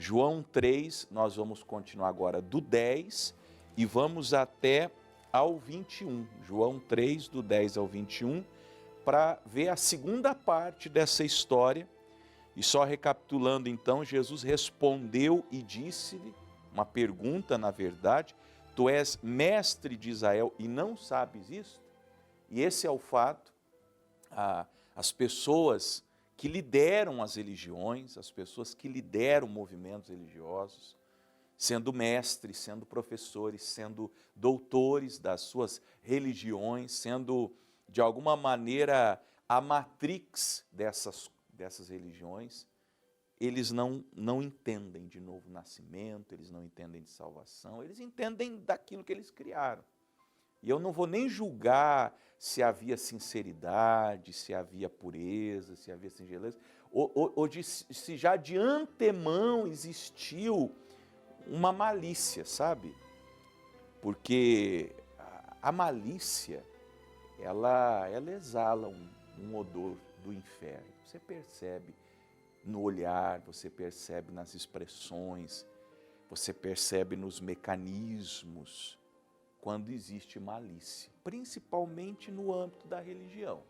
João 3, nós vamos continuar agora do 10 e vamos até ao 21. João 3, do 10 ao 21, para ver a segunda parte dessa história. E só recapitulando então, Jesus respondeu e disse-lhe, uma pergunta na verdade: tu és mestre de Israel e não sabes isto? E esse é o fato, as pessoas que lideram as religiões, as pessoas que lideram movimentos religiosos, sendo mestres, sendo professores, sendo doutores das suas religiões, sendo de alguma maneira a matrix dessas religiões, eles não entendem de novo nascimento, eles não entendem de salvação, eles entendem daquilo que eles criaram. E eu não vou nem julgar se havia sinceridade, se havia pureza, se havia singeleza, ou se já de antemão existiu uma malícia, sabe? Porque a malícia, ela exala um odor do inferno. Você percebe no olhar, você percebe nas expressões, você percebe nos mecanismos, quando existe malícia, principalmente no âmbito da religião.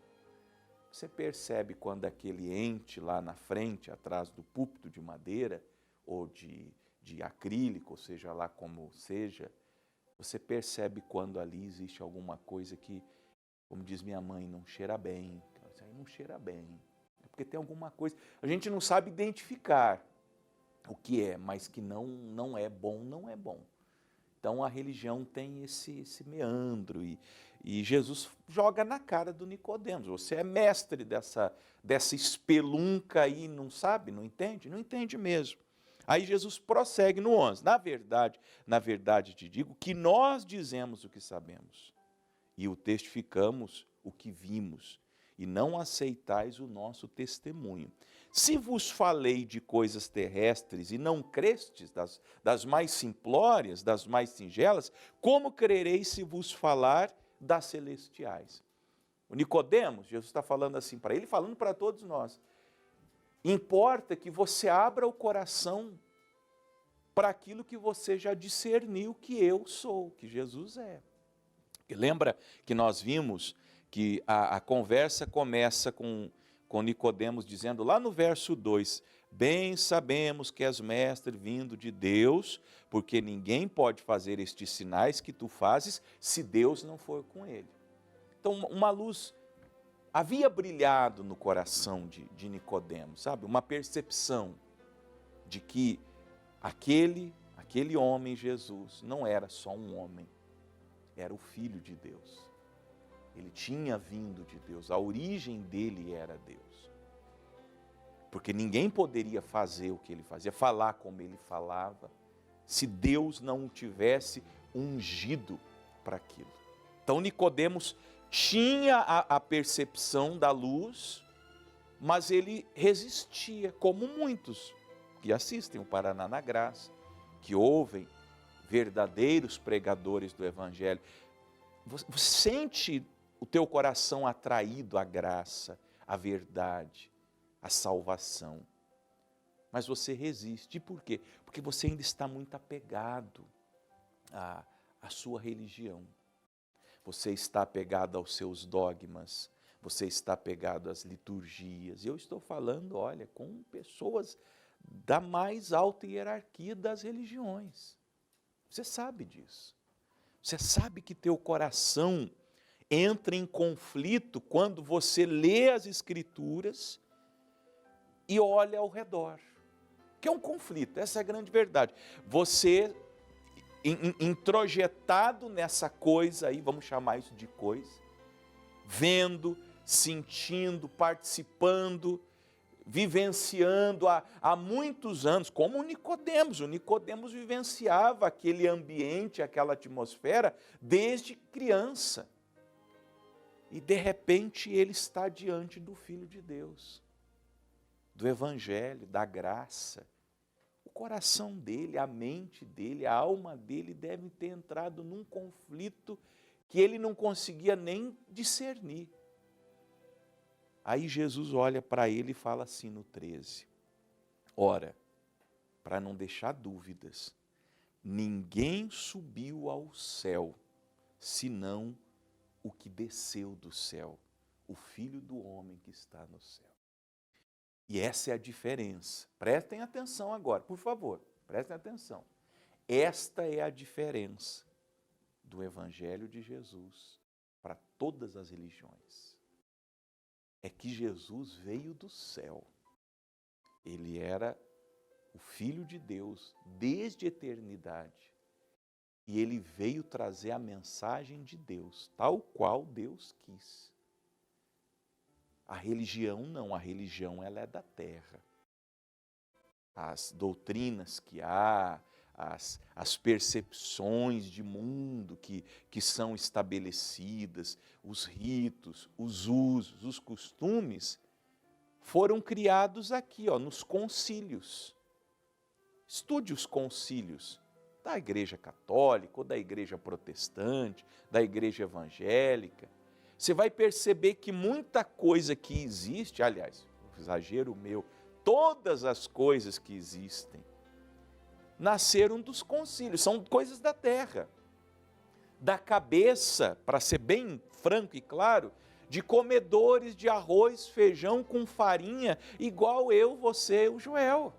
Você percebe quando aquele ente lá na frente, atrás do púlpito de madeira, ou de acrílico, ou seja lá como seja, você percebe quando ali existe alguma coisa que, como diz minha mãe, não cheira bem. Isso aí não cheira bem. É porque tem alguma coisa. A gente não sabe identificar o que é, mas que não é bom, não é bom. Então a religião tem esse meandro e Jesus joga na cara do Nicodemos. Você é mestre dessa espelunca aí, não sabe, não entende? Não entende mesmo. Aí Jesus prossegue no 11. Na verdade te digo que nós dizemos o que sabemos e o testificamos o que vimos e não aceitais o nosso testemunho. Se vos falei de coisas terrestres e não crestes, das mais simplórias, das mais singelas, como crereis se vos falar das celestiais? O Nicodemos, Jesus está falando assim para ele, falando para todos nós. Importa que você abra o coração para aquilo que você já discerniu que eu sou, que Jesus é. E lembra que nós vimos que a conversa começa com Nicodemos dizendo lá no verso 2, bem sabemos que és mestre vindo de Deus, porque ninguém pode fazer estes sinais que tu fazes se Deus não for com ele. Então uma luz havia brilhado no coração de Nicodemos, sabe? Uma percepção de que aquele homem Jesus não era só um homem, era o Filho de Deus. Ele tinha vindo de Deus, a origem dele era Deus. Porque ninguém poderia fazer o que ele fazia, falar como ele falava, se Deus não o tivesse ungido para aquilo. Então Nicodemos tinha a percepção da luz, mas ele resistia, como muitos que assistem o Paraná na Graça, que ouvem verdadeiros pregadores do Evangelho. Você sente o teu coração atraído à graça, à verdade, à salvação. Mas você resiste. E por quê? Porque você ainda está muito apegado à sua religião. Você está apegado aos seus dogmas, você está apegado às liturgias. E eu estou falando, olha, com pessoas da mais alta hierarquia das religiões. Você sabe disso. Você sabe que teu coração entra em conflito quando você lê as Escrituras e olha ao redor. Que é um conflito, essa é a grande verdade. Você, introjetado nessa coisa aí, vamos chamar isso de coisa, vendo, sentindo, participando, vivenciando há muitos anos, como o Nicodemos vivenciava aquele ambiente, aquela atmosfera desde criança. E de repente ele está diante do Filho de Deus, do Evangelho, da graça. O coração dele, a mente dele, a alma dele deve ter entrado num conflito que ele não conseguia nem discernir. Aí Jesus olha para ele e fala assim no 13, ora, para não deixar dúvidas. Ninguém subiu ao céu, senão o que desceu do céu, o Filho do homem que está no céu. E essa é a diferença. Prestem atenção agora, por favor, prestem atenção. Esta é a diferença do Evangelho de Jesus para todas as religiões. É que Jesus veio do céu. Ele era o Filho de Deus desde a eternidade. E ele veio trazer a mensagem de Deus, tal qual Deus quis. A religião não, a religião ela é da terra. As doutrinas que há, as percepções de mundo que são estabelecidas, os ritos, os usos, os costumes, foram criados aqui, nos concílios. Estude os concílios da Igreja Católica, ou da Igreja Protestante, da Igreja Evangélica. Você vai perceber que muita coisa que existe, aliás, exagero meu, todas as coisas que existem, nasceram dos concílios, são coisas da terra. Da cabeça, para ser bem franco e claro, de comedores de arroz, feijão com farinha, igual eu, você, o Joel.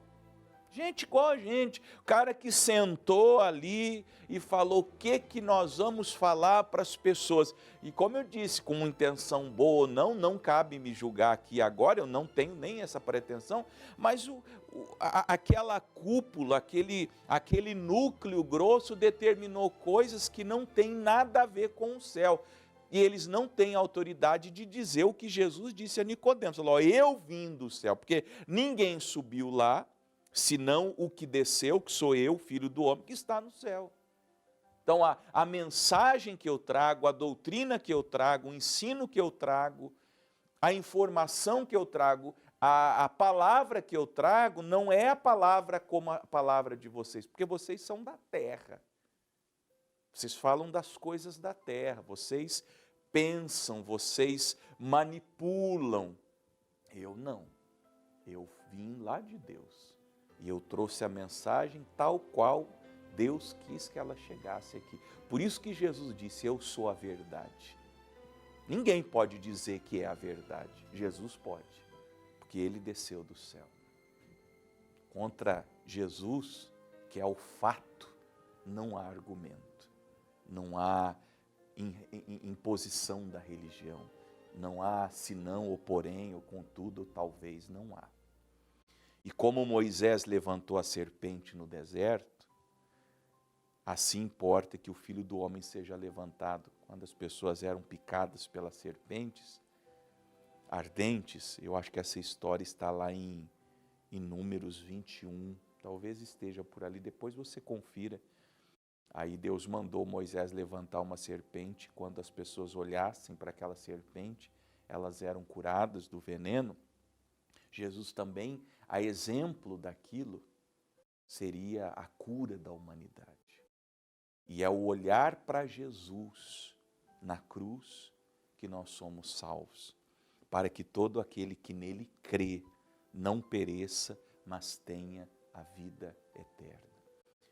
Gente igual a gente, o cara que sentou ali e falou o que nós vamos falar para as pessoas. E como eu disse, com uma intenção boa ou não cabe me julgar aqui agora, eu não tenho nem essa pretensão, mas aquela cúpula, aquele núcleo grosso determinou coisas que não têm nada a ver com o céu. E eles não têm autoridade de dizer o que Jesus disse a Nicodemos. Falou, eu vim do céu, porque ninguém subiu lá, senão o que desceu, que sou eu, Filho do homem, que está no céu. Então, a mensagem que eu trago, a doutrina que eu trago, o ensino que eu trago, a informação que eu trago, a palavra que eu trago, não é a palavra como a palavra de vocês, porque vocês são da terra. Vocês falam das coisas da terra, vocês pensam, vocês manipulam. Eu não. Eu vim lá de Deus. E eu trouxe a mensagem tal qual Deus quis que ela chegasse aqui. Por isso que Jesus disse, eu sou a verdade. Ninguém pode dizer que é a verdade. Jesus pode, porque ele desceu do céu. Contra Jesus, que é o fato, não há argumento. Não há imposição da religião. Não há senão, ou porém, ou contudo, ou talvez, não há. E como Moisés levantou a serpente no deserto, assim importa que o Filho do Homem seja levantado. Quando as pessoas eram picadas pelas serpentes ardentes, eu acho que essa história está lá em Números 21, talvez esteja por ali, depois você confira. Aí Deus mandou Moisés levantar uma serpente, quando as pessoas olhassem para aquela serpente, elas eram curadas do veneno. Jesus também, a exemplo daquilo, seria a cura da humanidade. E é o olhar para Jesus na cruz que nós somos salvos, para que todo aquele que nele crê não pereça, mas tenha a vida eterna.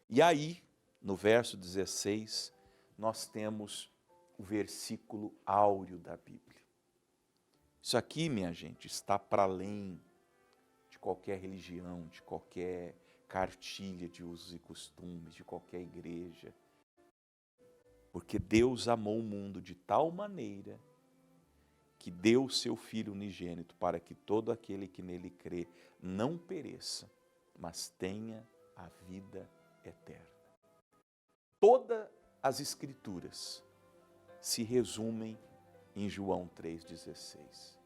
E aí, no verso 16, nós temos o versículo áureo da Bíblia. Isso aqui, minha gente, está para além de qualquer religião, de qualquer cartilha de usos e costumes, de qualquer igreja. Porque Deus amou o mundo de tal maneira que deu o seu Filho unigênito para que todo aquele que nele crê não pereça, mas tenha a vida eterna. Todas as Escrituras se resumem em João 3,16.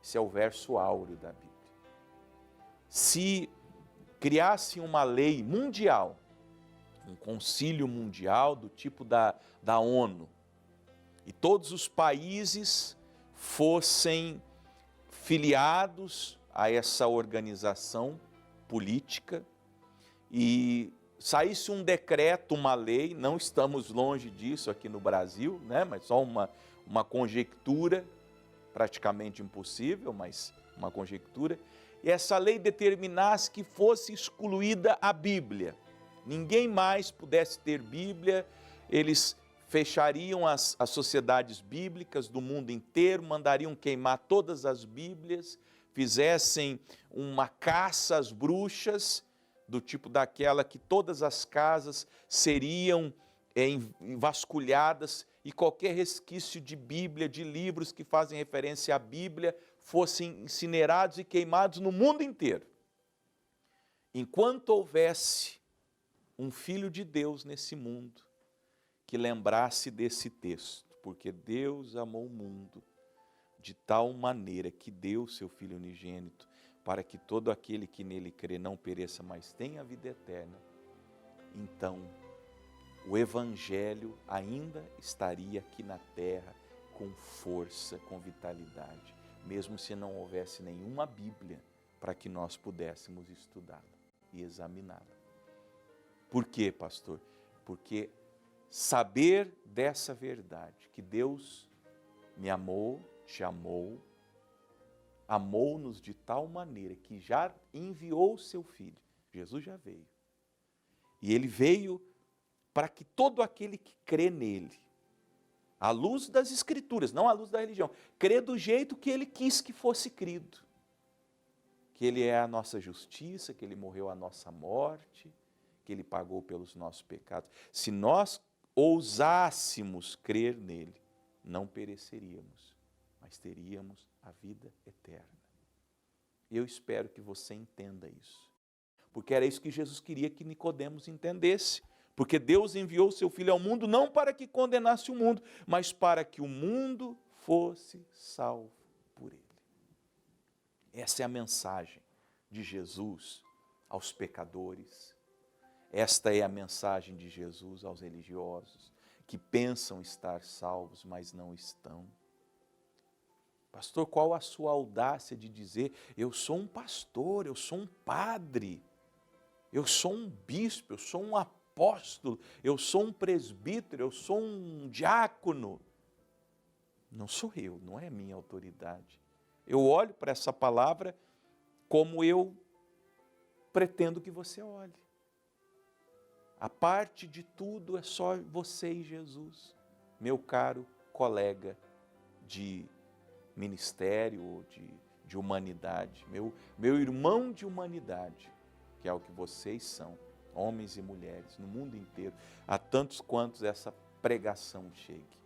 Esse é o verso áureo da Bíblia. Se criasse uma lei mundial, um concílio mundial do tipo da ONU, e todos os países fossem filiados a essa organização política e saísse um decreto, uma lei, não estamos longe disso aqui no Brasil, né? Mas só uma conjectura, praticamente impossível, mas uma conjectura, essa lei determinasse que fosse excluída a Bíblia. Ninguém mais pudesse ter Bíblia, eles fechariam as sociedades bíblicas do mundo inteiro, mandariam queimar todas as Bíblias, fizessem uma caça às bruxas, do tipo daquela que todas as casas seriam vasculhadas e qualquer resquício de Bíblia, de livros que fazem referência à Bíblia, fossem incinerados e queimados no mundo inteiro. Enquanto houvesse um Filho de Deus nesse mundo, que lembrasse desse texto, porque Deus amou o mundo de tal maneira que deu o seu Filho unigênito, para que todo aquele que nele crê não pereça, mas tenha a vida eterna, então o Evangelho ainda estaria aqui na terra com força, com vitalidade, mesmo se não houvesse nenhuma Bíblia para que nós pudéssemos estudá-la e examiná-la. Por quê, pastor? Porque saber dessa verdade, que Deus me amou, te amou, amou-nos de tal maneira que já enviou o seu Filho. Jesus já veio. E ele veio para que todo aquele que crê nele, à luz das Escrituras, não à luz da religião, crê do jeito que ele quis que fosse crido. Que ele é a nossa justiça, que ele morreu a nossa morte, que ele pagou pelos nossos pecados. Se nós ousássemos crer nele, não pereceríamos, mas teríamos a vida eterna. Eu espero que você entenda isso, porque era isso que Jesus queria que Nicodemos entendesse, porque Deus enviou o seu Filho ao mundo não para que condenasse o mundo, mas para que o mundo fosse salvo por ele. Essa é a mensagem de Jesus aos pecadores. Esta é a mensagem de Jesus aos religiosos, que pensam estar salvos, mas não estão. Pastor, qual a sua audácia de dizer, eu sou um pastor, eu sou um padre, eu sou um bispo, eu sou um apóstolo, eu sou um presbítero, eu sou um diácono. Não sou eu, não é minha autoridade. Eu olho para essa palavra como eu pretendo que você olhe. A parte de tudo é só você e Jesus, meu caro colega de ministério ou de humanidade, meu irmão de humanidade, que é o que vocês são, homens e mulheres, no mundo inteiro, a tantos quantos essa pregação chegue.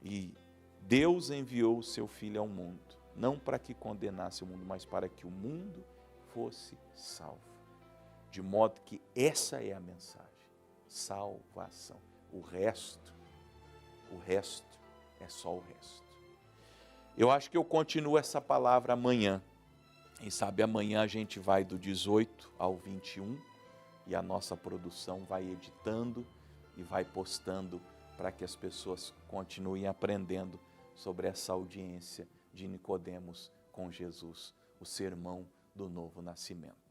E Deus enviou o seu Filho ao mundo, não para que condenasse o mundo, mas para que o mundo fosse salvo. De modo que essa é a mensagem, salvação. O resto é só o resto. Eu acho que eu continuo essa palavra amanhã. Quem sabe amanhã a gente vai do 18 ao 21 e a nossa produção vai editando e vai postando para que as pessoas continuem aprendendo sobre essa audiência de Nicodemos com Jesus, o sermão do novo nascimento.